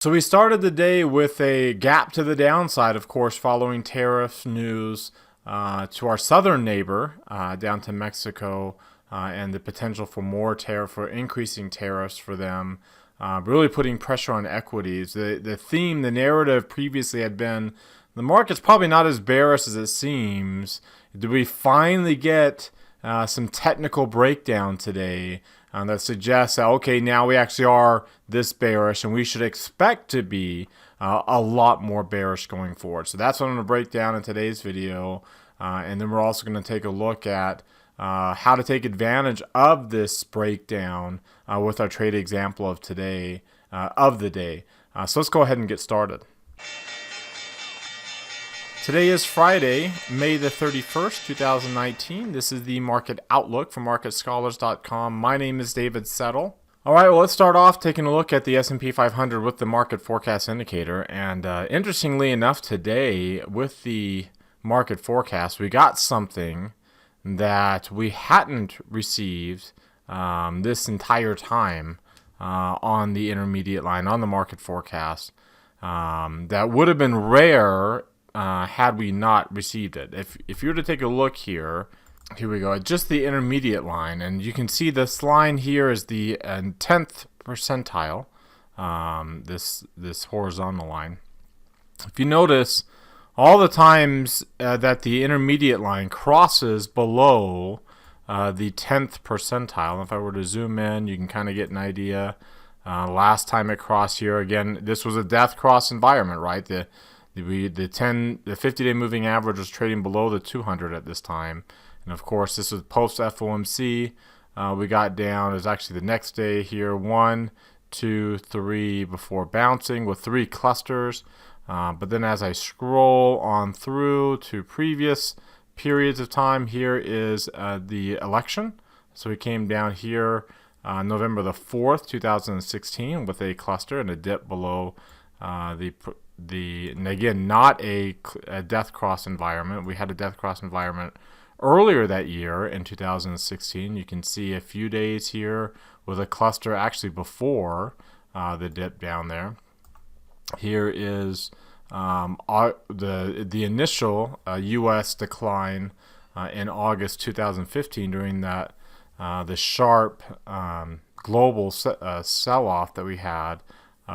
So we started the day with a gap to the downside, of course, following tariff news to our southern neighbor down to Mexico and the potential for more tariff or increasing tariffs for them, really putting pressure on equities. The theme, the narrative previously had been the market's probably not as bearish as it seems. Do we finally get some technical breakdown today that suggests that, okay, now we actually are this bearish and we should expect to be a lot more bearish going forward. So that's what I'm going to break down in today's video. And then we're also going to take a look at how to take advantage of this breakdown with our trade example of today, of the day. So let's go ahead and get started. Today is Friday, May the 31st, 2019. This is the Market Outlook from MarketScholars.com. My name is David Settle. All right, well, let's start off taking a look at the S&P 500 with the Market Forecast Indicator. And interestingly enough, today with the market forecast, we got something that we hadn't received this entire time on the intermediate line, on the market forecast. That would have been rare had we not received it. If you were to take a look here we go, just the intermediate line, and you can see this line here is the 10th percentile, this horizontal line. If you notice, all the times that the intermediate line crosses below the 10th percentile, and if I were to zoom in, you can kind of get an idea. Last time it crossed here, again, this was a death cross environment, right? The 50-day moving average was trading below the 200 at this time. And of course, this was post FOMC. We got down, it was actually the next day here, 1, 2, 3 before bouncing with 3 clusters. But then as I scroll on through to previous periods of time, here is the election. So we came down here November the 4th, 2016 with a cluster and a dip below and again, not a death cross environment. We had a death cross environment earlier that year in 2016. You can see a few days here with a cluster actually before the dip down there. Here is the initial U.S. decline in August 2015 during that the sharp global sell-off that we had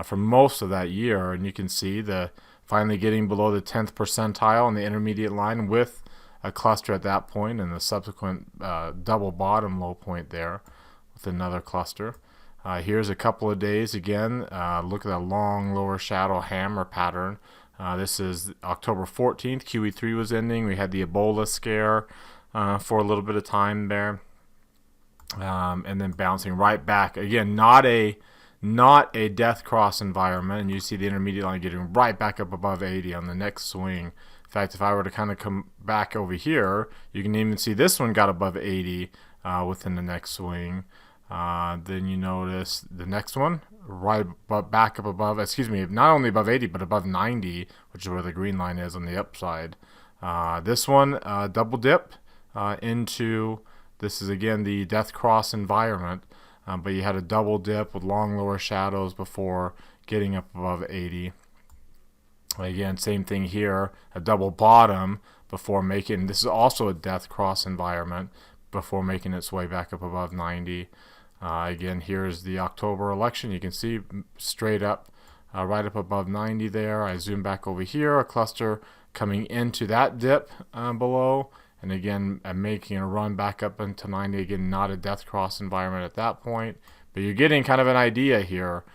for most of that year. And you can see the finally getting below the 10th percentile on the intermediate line with a cluster at that point and the subsequent double bottom low point there with another cluster. Here's a couple of days again. Look at that long lower shadow hammer pattern. This is October 14th. QE3 was ending. We had the Ebola scare for a little bit of time there. And then bouncing right back. Again, not a death cross environment, and you see the intermediate line getting right back up above 80 on the next swing. In fact, if I were to kind of come back over here, you can even see this one got above 80 within the next swing. Then you notice the next one right back up above, not only above 80 but above 90, which is where the green line is on the upside. This one double dip into, this is again the death cross environment. But you had a double dip with long lower shadows before getting up above 80. Again, same thing here, a double bottom before making, this is also a death cross environment, before making its way back up above 90. Again, here's the October election. You can see straight up, right up above 90 there. I zoom back over here, a cluster coming into that dip below. And again, making a run back up into 90. Again, not a death cross environment at that point. But you're getting kind of an idea here.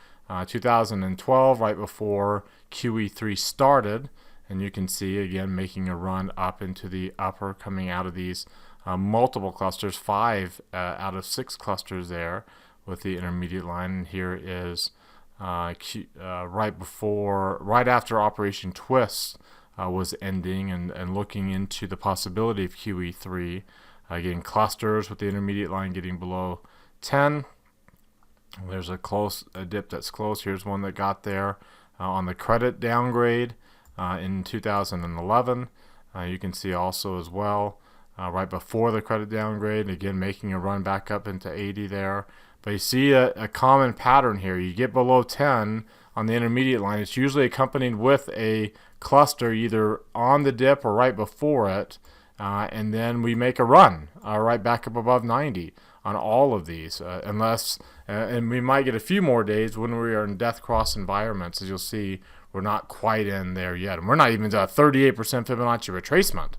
2012, right before QE3 started. And you can see, again, making a run up into the upper, coming out of these multiple clusters. 5 out of 6 clusters there with the intermediate line. And here is right after Operation Twist was ending and looking into the possibility of QE3. Again, clusters with the intermediate line getting below 10. There's a dip that's close. Here's one that got there on the credit downgrade in 2011. You can see also as well right before the credit downgrade, again making a run back up into 80 there. But you see a common pattern here. You get below 10 on the intermediate line, it's usually accompanied with a cluster either on the dip or right before it, and then we make a run right back up above 90 on all of these, and we might get a few more days when we are in death cross environments. As you'll see, we're not quite in there yet, and we're not even to a 38% Fibonacci retracement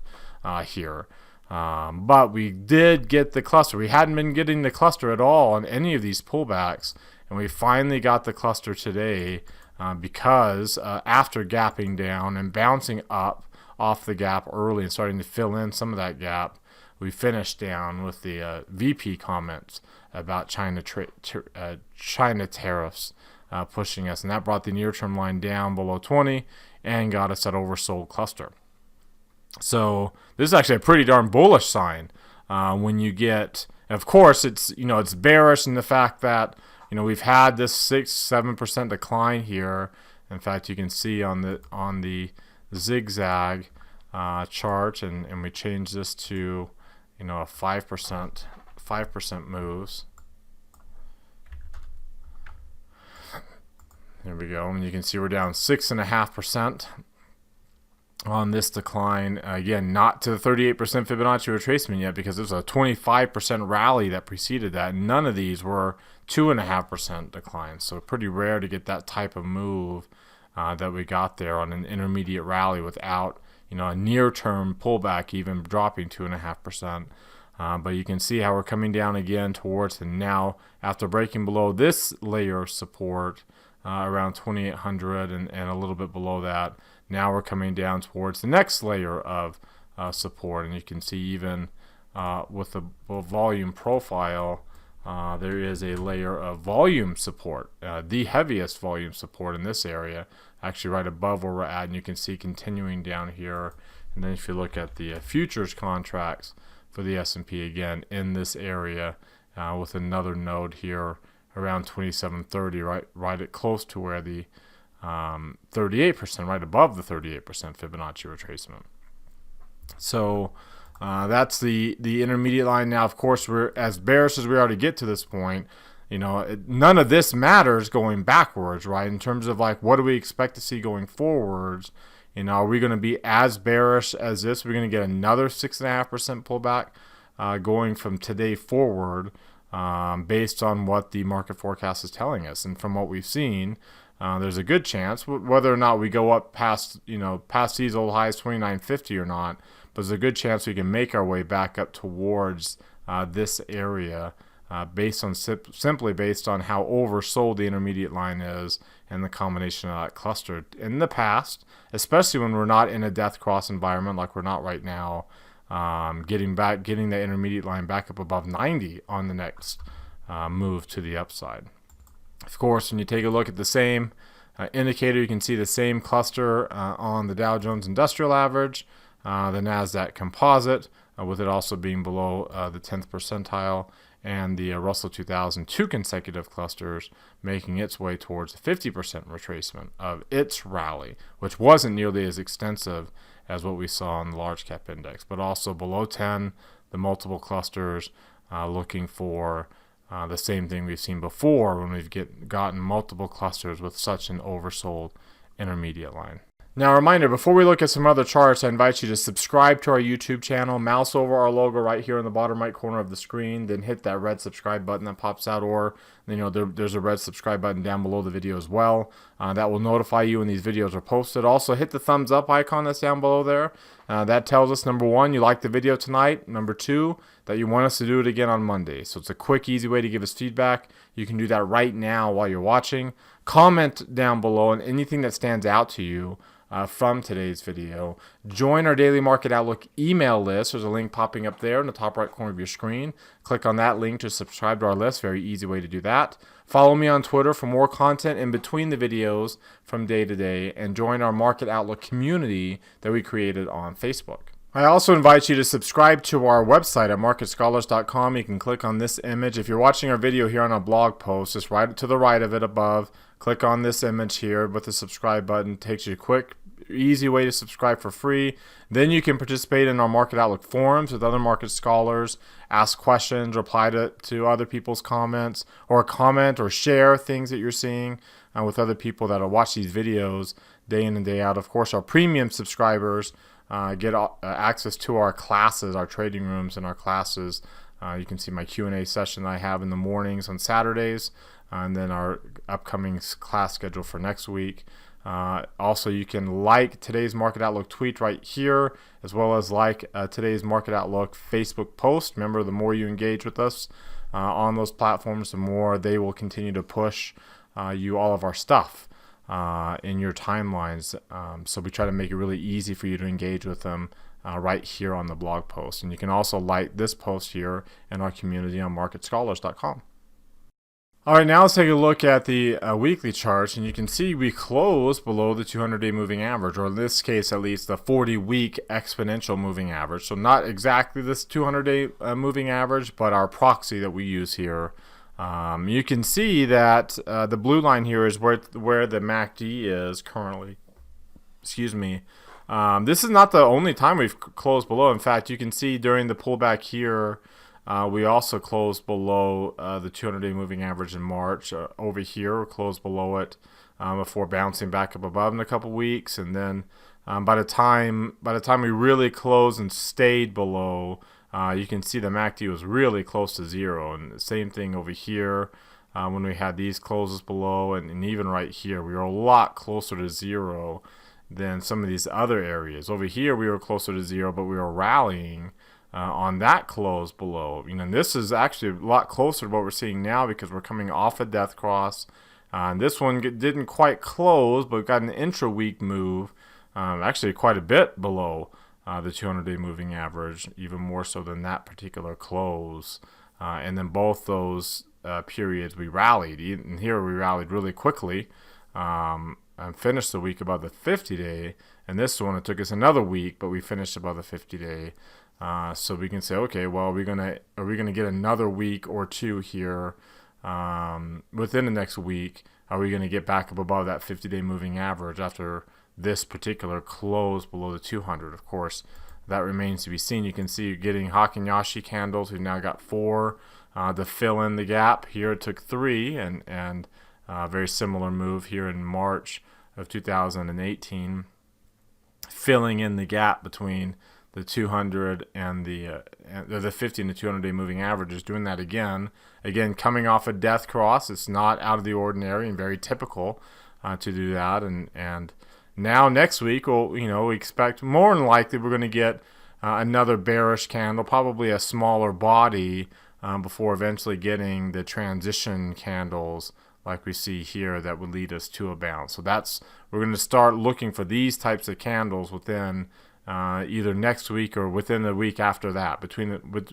here. But we did get the cluster. We hadn't been getting the cluster at all on any of these pullbacks, and we finally got the cluster today because after gapping down and bouncing up off the gap early and starting to fill in some of that gap, we finished down with the VP comments about China tariffs pushing us, and that brought the near-term line down below 20 and got us that oversold cluster. So this is actually a pretty darn bullish sign when you get, of course, it's bearish in the fact that we've had this 6-7% decline here. In fact, you can see on the zigzag chart, and we change this to a 5% moves. There we go, and you can see we're down 6.5% on this decline. Again, not to the 38% Fibonacci retracement yet, because there's a 25% rally that preceded that. None of these were 2.5% declines, so pretty rare to get that type of move that we got there on an intermediate rally without a near-term pullback even dropping 2.5%. But you can see how we're coming down again towards, and now after breaking below this layer of support around 2800 and a little bit below that, now we're coming down towards the next layer of support. And you can see even with the volume profile, there is a layer of volume support, the heaviest volume support in this area, actually right above where we're at, and you can see continuing down here. And then if you look at the futures contracts for the S&P, again in this area with another node here around 2730, right at close to where the 38%, right above the 38% Fibonacci retracement. So that's the intermediate line. Now, of course, we're as bearish as we are to get to this point. None of this matters going backwards, right? In terms of what do we expect to see going forwards? Are we going to be as bearish as this? We're going to get another 6.5% pullback going from today forward, based on what the market forecast is telling us, and from what we've seen. There's a good chance, whether or not we go up past these old highs 2950 or not, but there's a good chance we can make our way back up towards this area simply based on how oversold the intermediate line is and the combination of that cluster. In the past, especially when we're not in a death cross environment like we're not right now, getting the intermediate line back up above 90 on the next move to the upside. Of course, when you take a look at the same indicator, you can see the same cluster on the Dow Jones Industrial Average, the NASDAQ Composite, with it also being below the 10th percentile, and the Russell 2000, 2 consecutive clusters, making its way towards the 50% retracement of its rally, which wasn't nearly as extensive as what we saw on the large cap index, but also below 10, the multiple clusters looking for the same thing we've seen before when we've gotten multiple clusters with such an oversold intermediate line. Now, a reminder, before we look at some other charts, I invite you to subscribe to our YouTube channel, mouse over our logo right here in the bottom right corner of the screen, then hit that red subscribe button that pops out, or there's a red subscribe button down below the video as well. That will notify you when these videos are posted. Also, hit the thumbs up icon that's down below there. That tells us, number one, you like the video tonight. Number two, that you want us to do it again on Monday. So it's a quick, easy way to give us feedback. You can do that right now while you're watching. Comment down below on anything that stands out to you from today's video. Join our Daily Market Outlook email list. There's a link popping up there in the top right corner of your screen. Click on that link to subscribe to our list. Very easy way to do that. Follow me on Twitter for more content in between the videos from day to day, and join our Market Outlook community that we created on Facebook. I also invite you to subscribe to our website at marketscholars.com. You can click on this image. If you're watching our video here on a blog post, just right to the right of it above, click on this image here with the subscribe button. It takes you a quick, easy way to subscribe for free. Then you can participate in our Market Outlook forums with other market scholars, ask questions, reply to other people's comments, or comment or share things that you're seeing with other people that will watch these videos day in and day out. Of course, our premium subscribers get access to our classes, our trading rooms and our classes. You can see my Q&A session I have in the mornings on Saturdays, and then our upcoming class schedule for next week. Also, you can like today's Market Outlook tweet right here, as well as like today's Market Outlook Facebook post. Remember, the more you engage with us on those platforms, the more they will continue to push you all of our stuff in your timelines. So we try to make it really easy for you to engage with them right here on the blog post. And you can also like this post here in our community on marketscholars.com. All right, now let's take a look at the weekly charts, and you can see we closed below the 200-day moving average, or in this case at least the 40-week exponential moving average. So not exactly this 200-day moving average, but our proxy that we use here. You can see that the blue line here is where the MACD is currently. Excuse me. This is not the only time we've closed below. In fact, you can see during the pullback here, we also closed below the 200-day moving average in March. Over here, we closed below it before bouncing back up above in a couple weeks, and then by the time we really closed and stayed below, you can see the MACD was really close to zero. And the same thing over here when we had these closes below, and even right here, we were a lot closer to zero than some of these other areas. Over here, we were closer to zero, but we were rallying on that close below. And this is actually a lot closer to what we're seeing now because we're coming off a death cross. This one didn't quite close, but got an intra-week move, actually quite a bit below the 200-day moving average, even more so than that particular close. And then both those periods we rallied. And here we rallied really quickly and finished the week above the 50-day. And this one, it took us another week, but we finished above the 50-day. So we can say, okay, well, are we gonna get another week or two here within the next week? Are we gonna get back up above that 50-day moving average after this particular close below the 200? Of course, that remains to be seen. You can see you're getting Hakinyashi candles. We've now got 4 to fill in the gap. Here it took 3, and very similar move here in March of 2018, filling in the gap between the 200 and the 50 and the 200-day moving average is doing that again. Again, coming off a death cross, it's not out of the ordinary and very typical to do that. And now next week, we expect more than likely we're going to get another bearish candle, probably a smaller body, before eventually getting the transition candles like we see here that would lead us to a bounce. So we're going to start looking for these types of candles within either next week or within the week after that.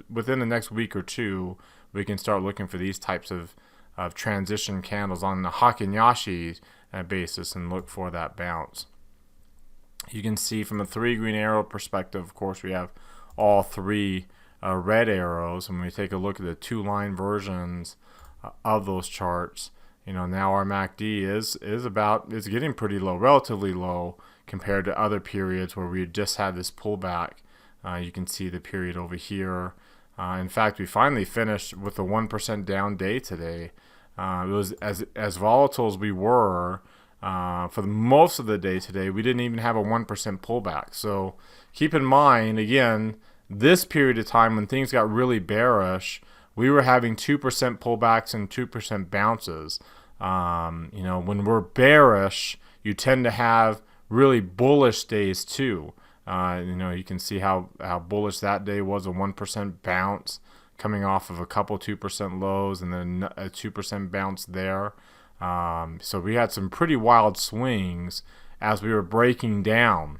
Within the next week or two, we can start looking for these types of transition candles on the Hakinyashi basis and look for that bounce. You can see from a 3 green arrow perspective, of course, we have all 3 red arrows. And when we take a look at the 2-line versions of those charts, now our MACD is getting pretty low, relatively low, compared to other periods where we just had this pullback. You can see the period over here. In fact, we finally finished with a 1% down day today. It was as volatile as we were for most of the day today. We didn't even have a 1% pullback. So keep in mind, again, this period of time when things got really bearish, we were having 2% pullbacks and 2% bounces. When we're bearish, you tend to have really bullish days too. You can see how bullish that day was, a 1% bounce coming off of a couple 2% lows and then a 2% bounce there. So we had some pretty wild swings as we were breaking down.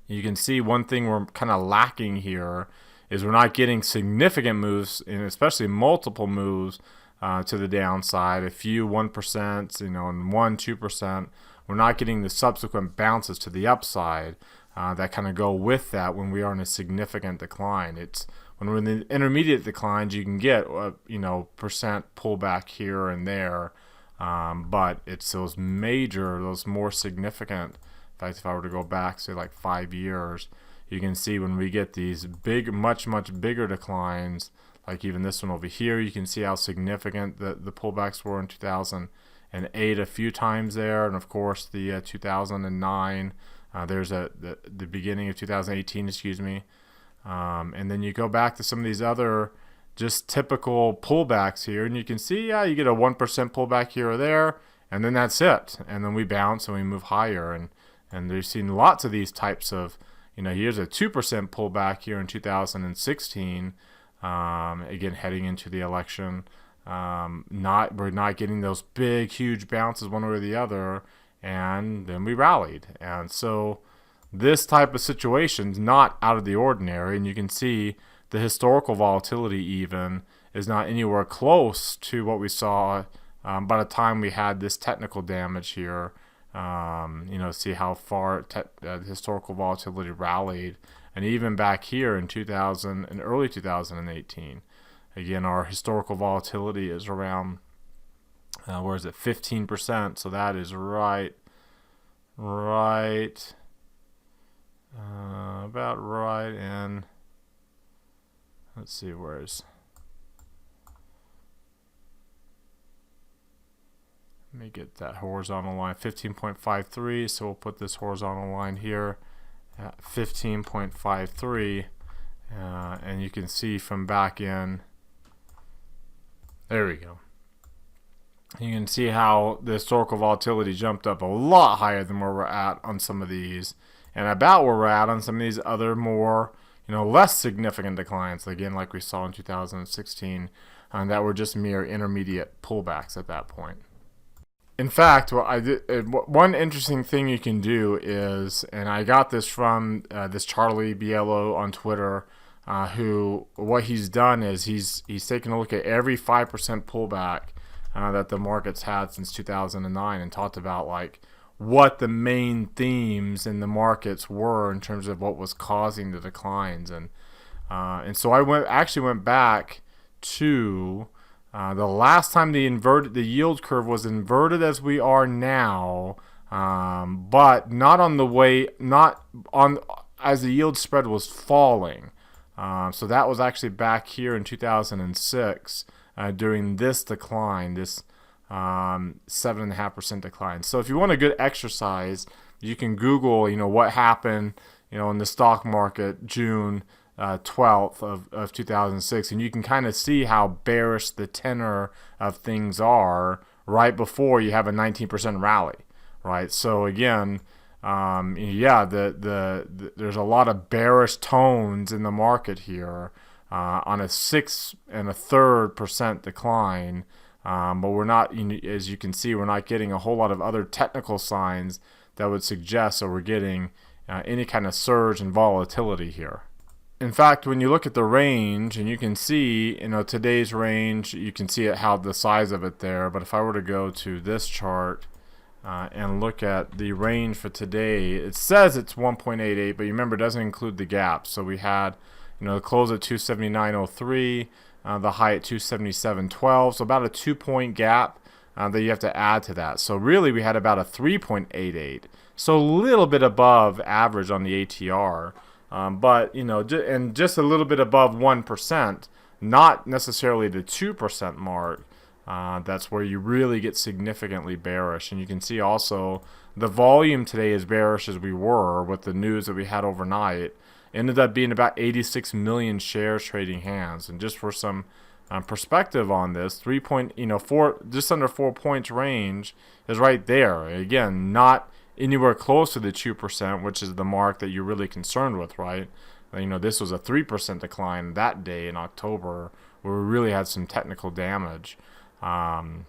You can see one thing we're kind of lacking here is we're not getting significant moves, and especially multiple moves to the downside, a few 1%, and 1-2%. We're not getting the subsequent bounces to the upside that kind of go with that when we are in a significant decline. It's when we're in the intermediate declines, you can get percent pullback here and there, but it's those more significant. In fact, if I were to go back, say like 5 years, you can see when we get these big, much bigger declines, like even this one over here, you can see how significant the pullbacks were in 2018 and 8 a few times there, and of course the 2009. There's the beginning of 2018, excuse me. And then you go back to some of these other just typical pullbacks here, and you can see, yeah, you get a 1% pullback here or there, and then that's it. And then we bounce and we move higher. And they've seen lots of these types of, here's a 2% pullback here in 2016. Again, heading into the election. We're not getting those big, huge bounces one way or the other, and then we rallied. And so this type of situation is not out of the ordinary, and you can see the historical volatility even is not anywhere close to what we saw by the time we had this technical damage here. See how far the historical volatility rallied, and even back here in 2000 and early 2018. Again, our historical volatility is around, 15%. So that is right, about right. And let's see, let me get that horizontal line, 15.53. So we'll put this horizontal line here at 15.53. And you can see from back in, there we go. You can see how the historical volatility jumped up a lot higher than where we're at on some of these, and about where we're at on some of these other more, less significant declines. Again, like we saw in 2016, that were just mere intermediate pullbacks at that point. In fact, one interesting thing you can do is, and I got this from this Charlie Biello on Twitter, what he's done is he's taken a look at every 5% pullback that the market's had since 2009 and talked about like what the main themes in the markets were in terms of what was causing the declines. And so I actually went back to the last time the yield curve was inverted as we are now, but not as the yield spread was falling. So that was actually back here in 2006 during this decline, this 7.5% decline. So if you want a good exercise, you can Google, what happened, in the stock market June 12th of 2006, and you can kind of see how bearish the tenor of things are right before you have a 19% rally, right? So again, there's a lot of bearish tones in the market here on a 6 1/3% decline, but we're not, as you can see, we're not getting a whole lot of other technical signs that would suggest that we're getting any kind of surge in volatility here. In fact, when you look at the range, and you can see, today's range, you can see how the size of it there. But if I were to go to this chart and look at the range for today, it says it's 1.88, but you remember it doesn't include the gap. So we had, the close at 279.03, the high at 277.12, so about a 2-point gap that you have to add to that. So really we had about a 3.88, so a little bit above average on the ATR, but and just a little bit above 1%, not necessarily the 2% mark. That's where you really get significantly bearish. And you can see also the volume today, as bearish as we were with the news that we had overnight, ended up being about 86 million shares trading hands. And just for some perspective on this, 4, just under 4 points range is right there. Again, not anywhere close to the 2%, which is the mark that you're really concerned with, right? This was a 3% decline that day in October, where we really had some technical damage. And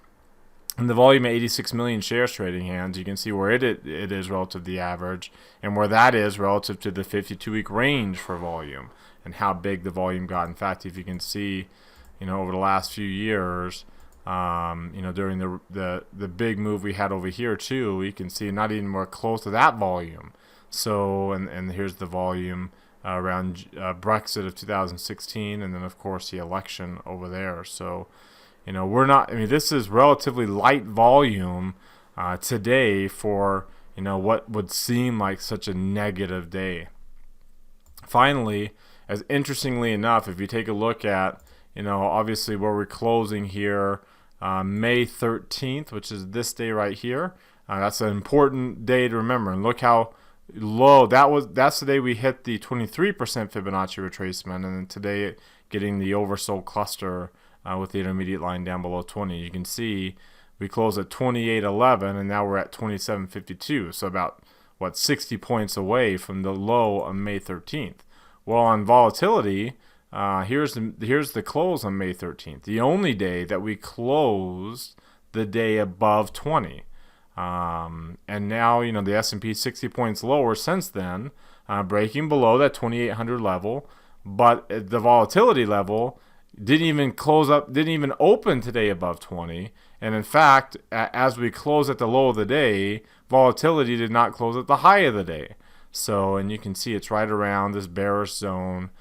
the volume of 86 million shares trading hands, you can see where it is relative to the average, and where that is relative to the 52-week range for volume, and how big the volume got. In fact, if you can see, over the last few years, during the big move we had over here too, you can see not even more close to that volume. So, and here's the volume around Brexit of 2016, and then of course the election over there. So, this is relatively light volume today for, what would seem like such a negative day. Finally, as interestingly enough, if you take a look at, obviously where we're closing here May 13th, which is this day right here. That's an important day to remember. And look how low that was. That's the day we hit the 23% Fibonacci retracement, and then today getting the oversold cluster with the intermediate line down below 20. You can see we closed at 28.11, and now we're at 27.52. So about 60 points away from the low on May 13th. Well, on volatility, here's the close on May 13th. The only day that we closed the day above 20. And now, the S&P 60 points lower since then, breaking below that 2,800 level. But the volatility level didn't even open today above 20. And in fact, as we close at the low of the day, volatility did not close at the high of the day. So, and you can see it's right around this bearish zone,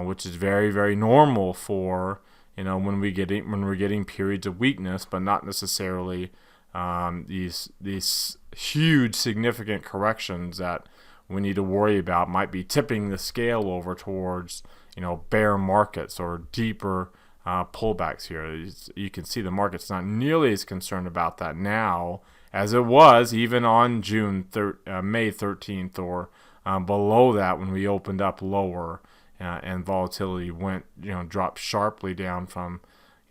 which is very, very normal for when we're getting periods of weakness, but not necessarily these huge significant corrections that we need to worry about might be tipping the scale over towards bear markets or deeper pullbacks here. You can see the market's not nearly as concerned about that now as it was even on May 13th or below that when we opened up lower and volatility dropped sharply down from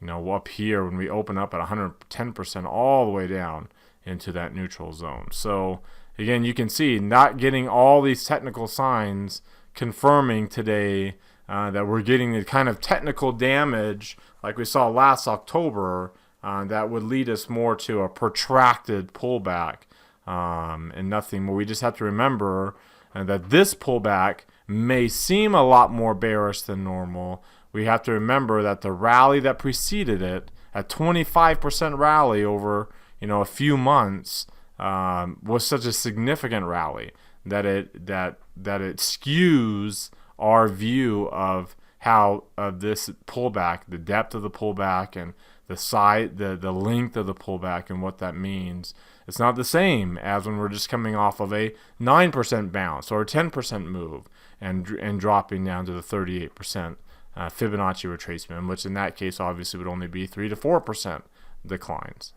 up here when we open up at 110% all the way down into that neutral zone. So again, you can see not getting all these technical signs confirming today that we're getting the kind of technical damage like we saw last October that would lead us more to a protracted pullback and nothing more. We just have to remember that this pullback may seem a lot more bearish than normal. We have to remember that the rally that preceded it, a 25% rally over a few months, was such a significant rally that it skews our view of how this pullback, the depth of the pullback, and the size, the length of the pullback, and what that means. It's not the same as when we're just coming off of a 9% bounce or a 10% move and dropping down to the 38%. Fibonacci retracement, which in that case obviously would only be 3 to 4% declines.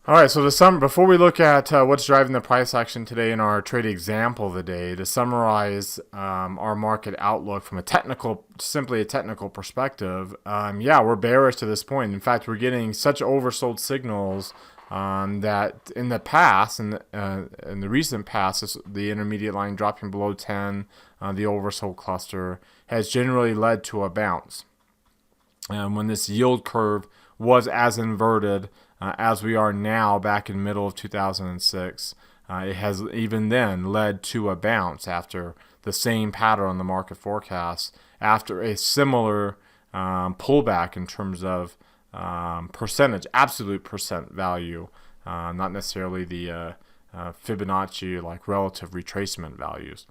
All right, so before we look at what's driving the price action today in our trade example of the day, to summarize our market outlook from simply a technical perspective, we're bearish to this point. In fact, we're getting such oversold signals that in the past, in the recent past, the intermediate line dropping below 10, the oversold cluster has generally led to a bounce. When this yield curve was as inverted as we are now back in middle of 2006, it has even then led to a bounce after the same pattern on the market forecast, after a similar pullback in terms of percentage, absolute percent value, not necessarily the Fibonacci like relative retracement values.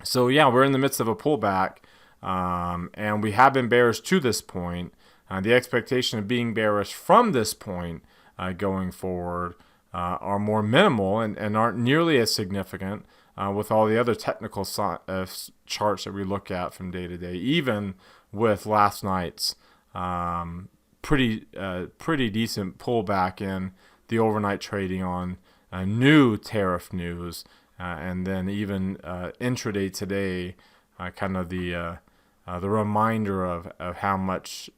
So yeah, we're in the midst of a pullback, and we have been bearish to this point. The expectation of being bearish from this point going forward are more minimal and aren't nearly as significant with all the other technical charts that we look at from day to day, even with last night's pretty decent pullback in the overnight trading on new tariff news, and then even intraday today, kind of the reminder of how much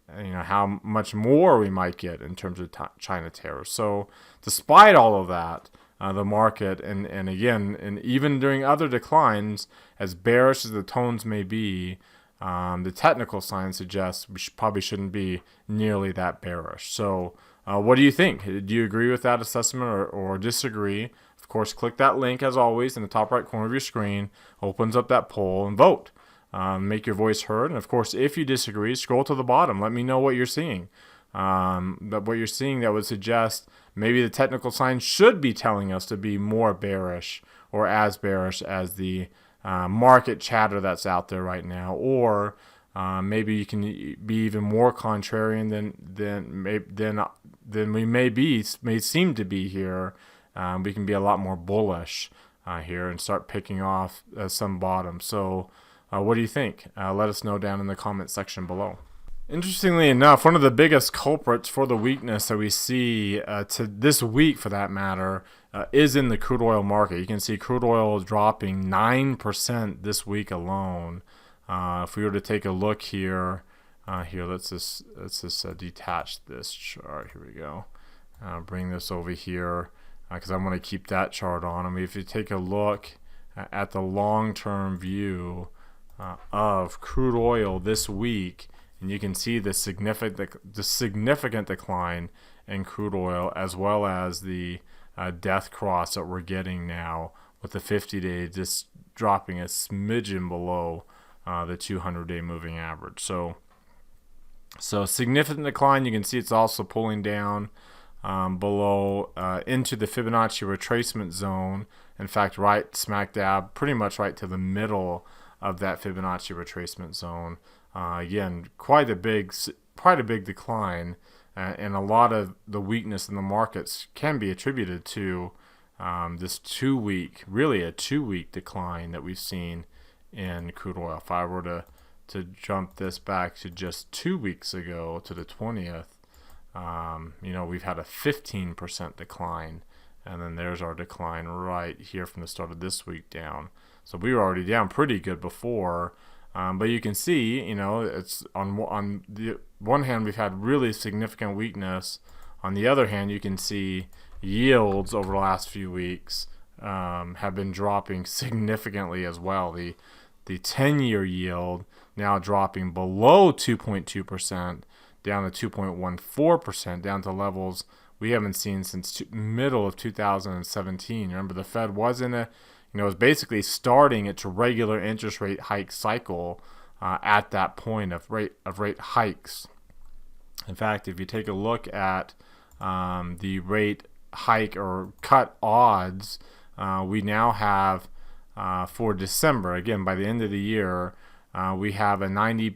more we might get in terms of China tariffs. So despite all of that, the market and even during other declines, as bearish as the tones may be, the technical signs suggest we probably shouldn't be nearly that bearish. So what do you think? Do you agree with that assessment or disagree? Of course, click that link as always in the top right corner of your screen, opens up that poll, and vote. Make your voice heard. And of course, if you disagree, scroll to the bottom. Let me know what you're seeing. What you're seeing that would suggest maybe the technical signs should be telling us to be more bearish or as bearish as the market chatter that's out there right now, or maybe you can be even more contrarian than we may seem to be here. We can be a lot more bullish here and start picking off some bottom. So what do you think? Let us know down in the comment section below. Interestingly enough, one of the biggest culprits for the weakness that we see to this week, for that matter, is in the crude oil market. You can see crude oil dropping 9% this week alone. If we were to take a look here, let's just detach this chart. Here we go. Bring this over here because I want to keep that chart on. I mean, if you take a look at the long-term view of crude oil this week, and you can see the significant decline in crude oil, as well as the death cross that we're getting now, with the 50-day just dropping a smidgen below the 200-day moving average. So significant decline. You can see it's also pulling down below into the Fibonacci retracement zone. In fact, right smack dab, pretty much right to the middle of that Fibonacci retracement zone. Again, quite a big decline, and a lot of the weakness in the markets can be attributed to this 2-week, really a 2-week decline that we've seen in crude oil. If I were to jump this back to just 2 weeks ago, to the 20th, we've had a 15% decline, and then there's our decline right here from the start of this week down. So we were already down pretty good before. But you can see, it's on the one hand, we've had really significant weakness. On the other hand, you can see yields over the last few weeks have been dropping significantly as well. The 10-year yield now dropping below 2.2%, down to 2.14%, down to levels we haven't seen since middle of 2017. Remember, the Fed was in a it was basically starting its regular interest rate hike cycle at that point of rate hikes. In fact, if you take a look at the rate hike or cut odds, we now have for December, again by the end of the year, we have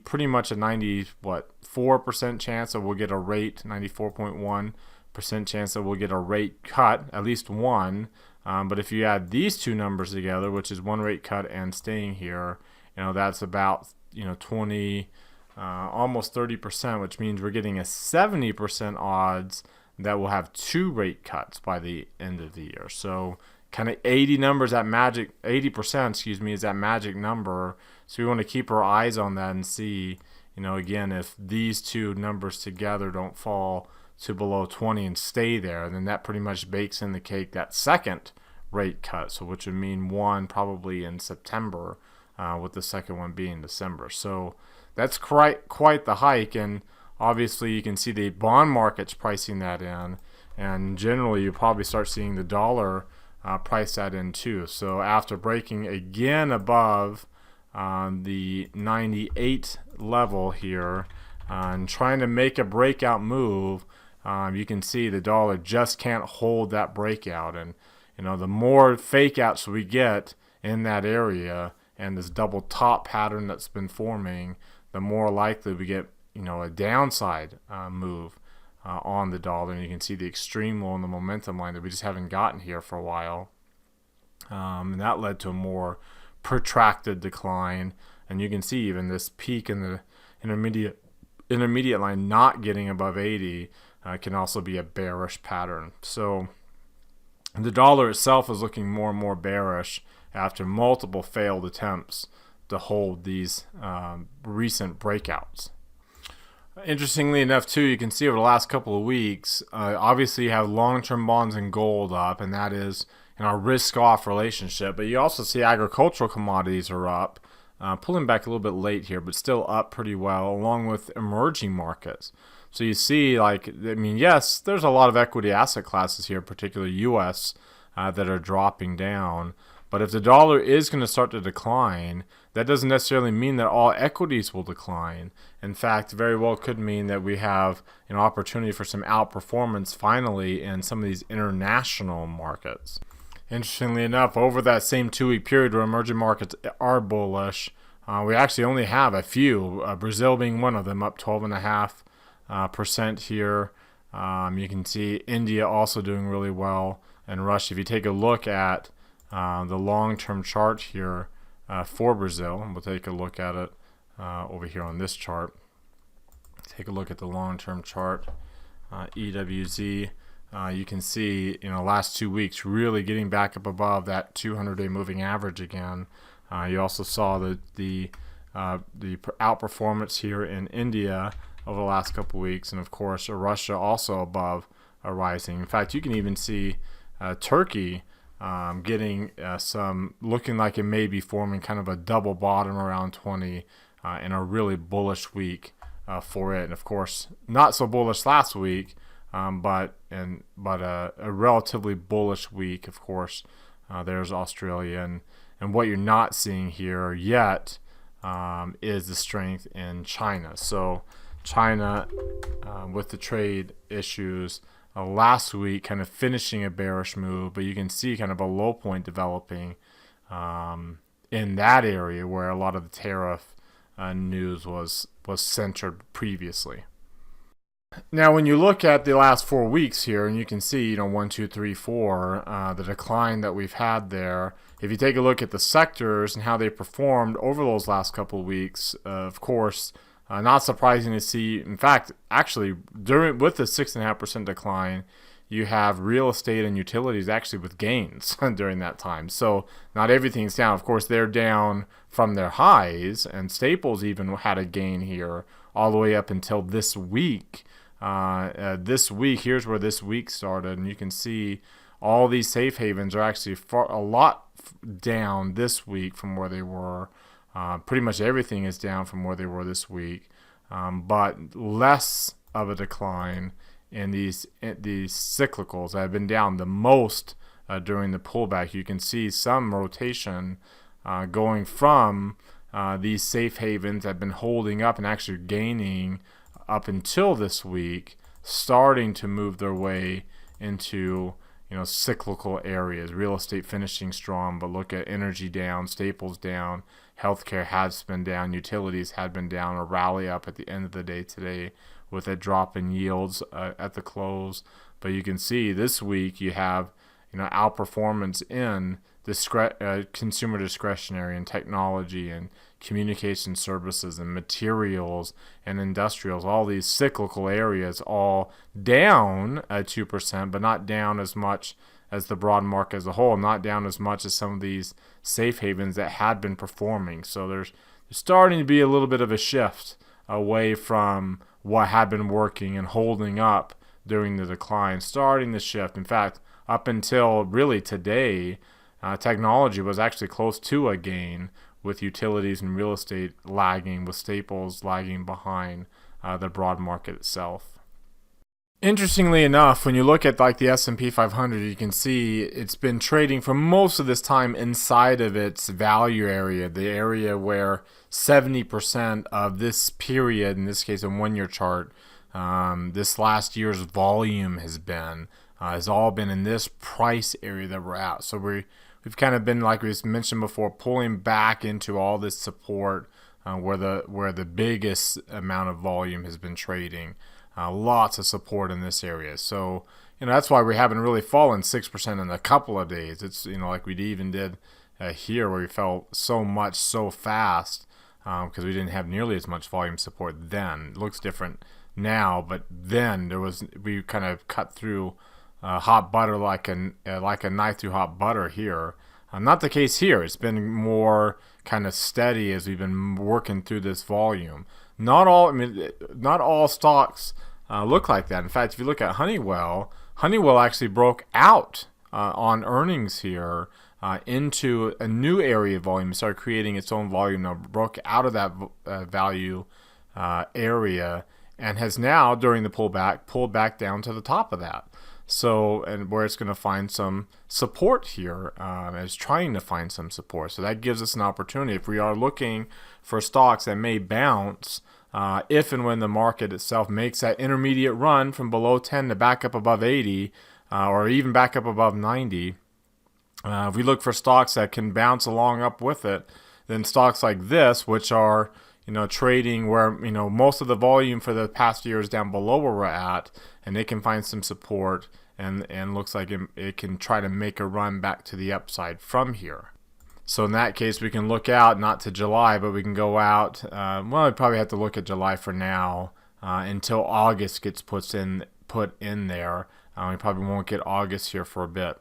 pretty much a 94% chance that we'll get a rate, 94.1% chance that we'll get a rate cut, at least one. But if you add these two numbers together, which is one rate cut and staying here, that's about 20, almost 30%, which means we're getting a 70% odds that we'll have 2 rate cuts by the end of the year. So kind of 80%, is that magic number. So we want to keep our eyes on that and see, again, if these two numbers together don't fall to below 20 and stay there, then that pretty much bakes in the cake that second rate cut, so which would mean one probably in September, with the second one being December. So that's quite the hike, and obviously you can see the bond market's pricing that in, and generally you probably start seeing the dollar price that in too. So after breaking again above the 98 level here and trying to make a breakout move, you can see the dollar just can't hold that breakout. And the more fake outs we get in that area and this double top pattern that's been forming, the more likely we get a downside move on the dollar. And you can see the extreme low in the momentum line that we just haven't gotten here for a while, and that led to a more protracted decline. And you can see even this peak in the intermediate line not getting above 80 can also be a bearish pattern. So the dollar itself is looking more and more bearish after multiple failed attempts to hold these recent breakouts. Interestingly enough, too, you can see over the last couple of weeks, obviously you have long-term bonds and gold up, and that is in our risk-off relationship. But you also see agricultural commodities are up, pulling back a little bit late here, but still up pretty well, along with emerging markets. So you see, yes, there's a lot of equity asset classes here, particularly U.S., that are dropping down. But if the dollar is going to start to decline, that doesn't necessarily mean that all equities will decline. In fact, very well could mean that we have an opportunity for some outperformance finally in some of these international markets. Interestingly enough, over that same 2-week period where emerging markets are bullish, we actually only have a few, Brazil being one of them, up 12.5% here. You can see India also doing really well, and Russia. If you take a look at the long-term chart here for Brazil, and we'll take a look at it over here on this chart. Take a look at the long-term chart, EWZ. You can see, last 2 weeks really getting back up above that 200-day moving average again. You also saw the outperformance here in India over the last couple weeks, and of course Russia also above rising. In fact, you can even see Turkey getting some, looking like it may be forming kind of a double bottom around 20 in a really bullish week for it. And of course, not so bullish last week, but a relatively bullish week. Of course, there's Australia, and what you're not seeing here yet is the strength in China. So China, with the trade issues last week, kind of finishing a bearish move, but you can see kind of a low point developing in that area where a lot of the tariff news was centered previously. Now, when you look at the last 4 weeks here, and you can see, 1, 2, 3, 4, the decline that we've had there. If you take a look at the sectors and how they performed over those last couple of weeks, of course, not surprising to see. In fact, actually, with the 6.5% decline, you have real estate and utilities actually with gains during that time. So not everything's down. Of course, they're down from their highs, and Staples even had a gain here all the way up until this week. Here's where this week started, and you can see all these safe havens are actually a lot down this week from where they were. Pretty much everything is down from where they were this week, but less of a decline in these cyclicals that have been down the most during the pullback. You can see some rotation going from these safe havens that have been holding up and actually gaining up until this week, starting to move their way into cyclical areas. Real estate finishing strong, but look at energy down, Staples down, healthcare has been down, utilities had been down. A rally up at the end of the day today with a drop in yields at the close. But you can see this week you have outperformance in consumer discretionary and technology and communication services and materials and industrials. All these cyclical areas all down at 2%, but not down as much as the broad market as a whole, not down as much as some of these safe havens that had been performing. So there's starting to be a little bit of a shift away from what had been working and holding up during the decline, starting to shift. In fact, up until really today, technology was actually close to a gain, with utilities and real estate lagging, with Staples lagging behind the broad market itself. Interestingly enough, when you look at like the S&P 500, you can see it's been trading for most of this time inside of its value area, the area where 70% of this period, in this case a 1-year chart, this last year's volume has all been in this price area that we're at. So we've kind of been, like we mentioned before, pulling back into all this support where the biggest amount of volume has been trading. Lots of support in this area. So that's why we haven't really fallen 6% in a couple of days. It's like we even did here, where we fell so much so fast because we didn't have nearly as much volume support then. It looks different now, but then we kind of cut through hot butter like a knife through hot butter here. Not the case here. It's been more kind of steady as we've been working through this volume. Not all stocks look like that. In fact, if you look at Honeywell actually broke out on earnings here into a new area of volume. It started creating its own volume. Now broke out of that value area and has now, during the pullback, pulled back down to the top of that. So, and where it's going to find some support here, is trying to find some support. So that gives us an opportunity. If we are looking for stocks that may bounce, if and when the market itself makes that intermediate run from below 10 to back up above 80, or even back up above 90, if we look for stocks that can bounce along up with it, then stocks like this, which are trading where most of the volume for the past year is down below where we're at, and they can find some support and looks like it can try to make a run back to the upside from here. So in that case, we can look out not to July, but we can go out. We probably have to look at July for now, until August gets put in there. We probably won't get August here for a bit.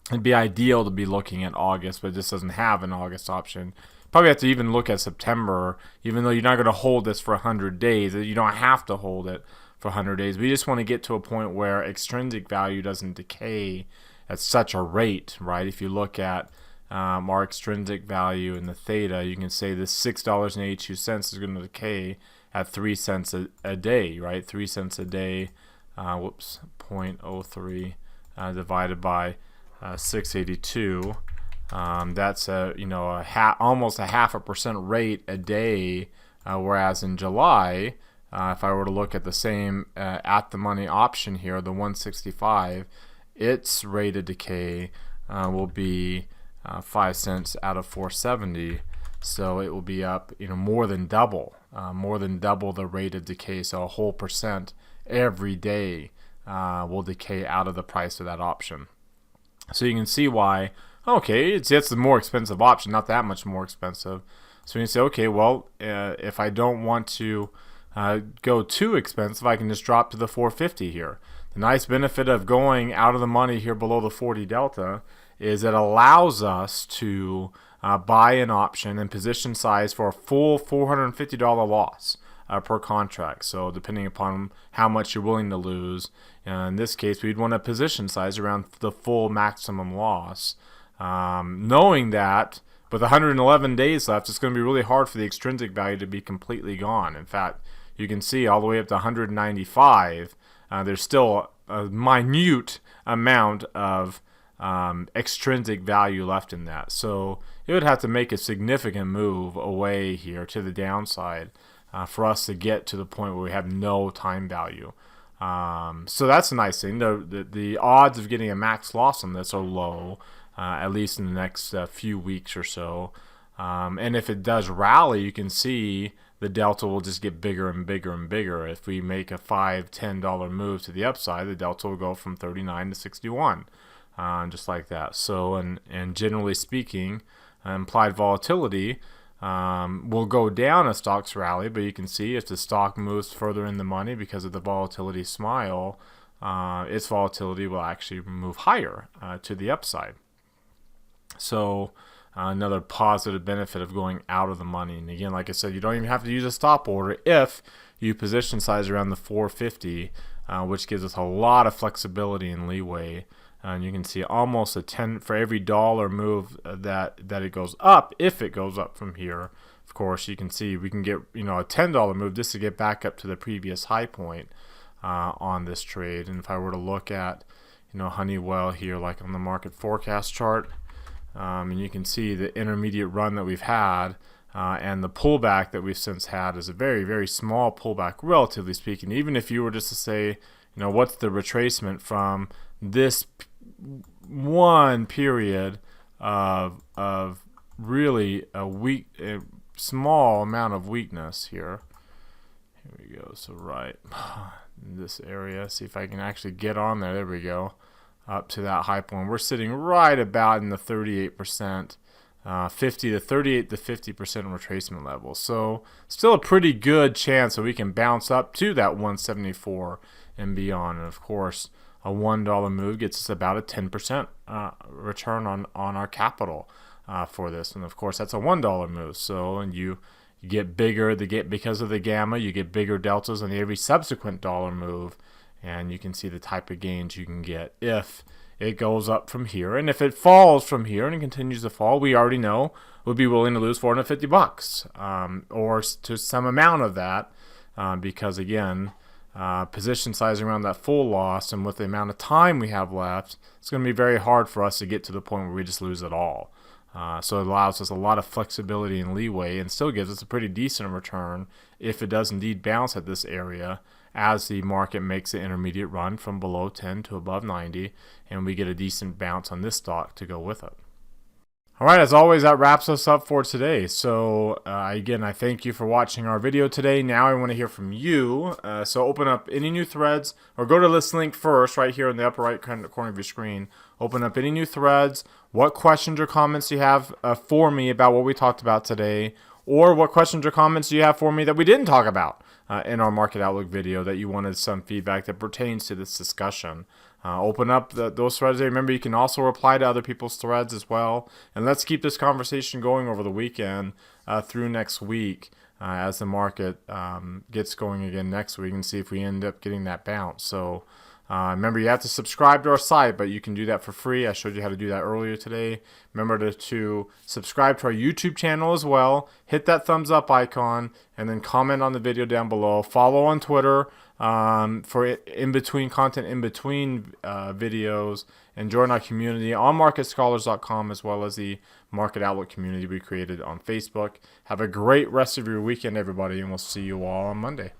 It'd be ideal to be looking at August, but this doesn't have an August option. Probably have to even look at September, even though you're not going to hold this for 100 days. You don't have to hold it for 100 days. We just want to get to a point where extrinsic value doesn't decay at such a rate, right? If you look at our extrinsic value in the theta, you can say this $6.82 is going to decay at 3 cents a day, right? 3 cents a day, 0.03 divided by 682. That's almost a 0.5% rate a day, whereas in July, if I were to look at the same at the money option here, the 165, its rate of decay will be 5 cents out of 470. So it will be up, more than double the rate of decay. So a whole percent every day will decay out of the price of that option. So you can see why. Okay, it's the more expensive option, not that much more expensive. So you say, okay, well, if I don't want to go too expensive, I can just drop to the 450 here. The nice benefit of going out of the money here below the 40 delta is it allows us to buy an option and position size for a full $450 loss per contract. So depending upon how much you're willing to lose, in this case, we'd want a position size around the full maximum loss. Knowing that with 111 days left, it's going to be really hard for the extrinsic value to be completely gone. In fact, you can see all the way up to 195, there's still a minute amount of extrinsic value left in that. So it would have to make a significant move away here to the downside for us to get to the point where we have no time value. So that's a nice thing. The odds of getting a max loss on this are low, at least in the next few weeks or so. And if it does rally, you can see the delta will just get bigger and bigger and bigger. If we make a $5, $10 move to the upside, the delta will go from 39 to 61, just like that. So, and generally speaking, implied volatility will go down as stocks rally, but you can see if the stock moves further in the money because of the volatility smile, its volatility will actually move higher to the upside. So another positive benefit of going out of the money. And again, like I said, you don't even have to use a stop order if you position size around the 450, which gives us a lot of flexibility and leeway. And you can see almost a 10 for every dollar move that it goes up. If it goes up from here, of course, you can see we can get a $10 move just to get back up to the previous high point on this trade. And if I were to look at Honeywell here, like on the market forecast chart, and you can see the intermediate run that we've had and the pullback that we've since had is a very, very small pullback, relatively speaking. Even if you were just to say, what's the retracement from this one period of really a small amount of weakness here. Here we go. So right in this area, see if I can actually get on there. There we go. Up to that high point. We're sitting right about in the 38%, 50 to 38 to 50% retracement level. So still a pretty good chance that we can bounce up to that 174 and beyond. And of course, a $1 move gets us about a 10% return on our capital for this. And of course, that's a $1 move. So, and you get bigger, because of the gamma, you get bigger deltas on every subsequent dollar move. And you can see the type of gains you can get if it goes up from here. And if it falls from here and it continues to fall, we already know we'll be willing to lose $450 or to some amount of that because, again, position size around that full loss, and with the amount of time we have left, it's going to be very hard for us to get to the point where we just lose it all. So it allows us a lot of flexibility and leeway and still gives us a pretty decent return if it does indeed bounce at this area as the market makes the intermediate run from below 10 to above 90, and we get a decent bounce on this stock to go with it. All right, as always, that wraps us up for today. So again, I thank you for watching our video today. Now I want to hear from you. So open up any new threads, or go to this link first right here in the upper right corner of your screen. Open up any new threads. What questions or comments you have for me about what we talked about today, or what questions or comments do you have for me that we didn't talk about in our market outlook video that you wanted some feedback that pertains to this discussion. Open up those threads. Remember, you can also reply to other people's threads as well. And let's keep this conversation going over the weekend through next week as the market gets going again next week, and see if we end up getting that bounce. So remember, you have to subscribe to our site, but you can do that for free. I showed you how to do that earlier today. Remember to subscribe to our YouTube channel as well. Hit that thumbs up icon, and then comment on the video down below. Follow on Twitter for in-between content, in-between videos, and join our community on marketscholars.com, as well as the Market Outlook community we created on Facebook. Have a great rest of your weekend, everybody, and we'll see you all on Monday.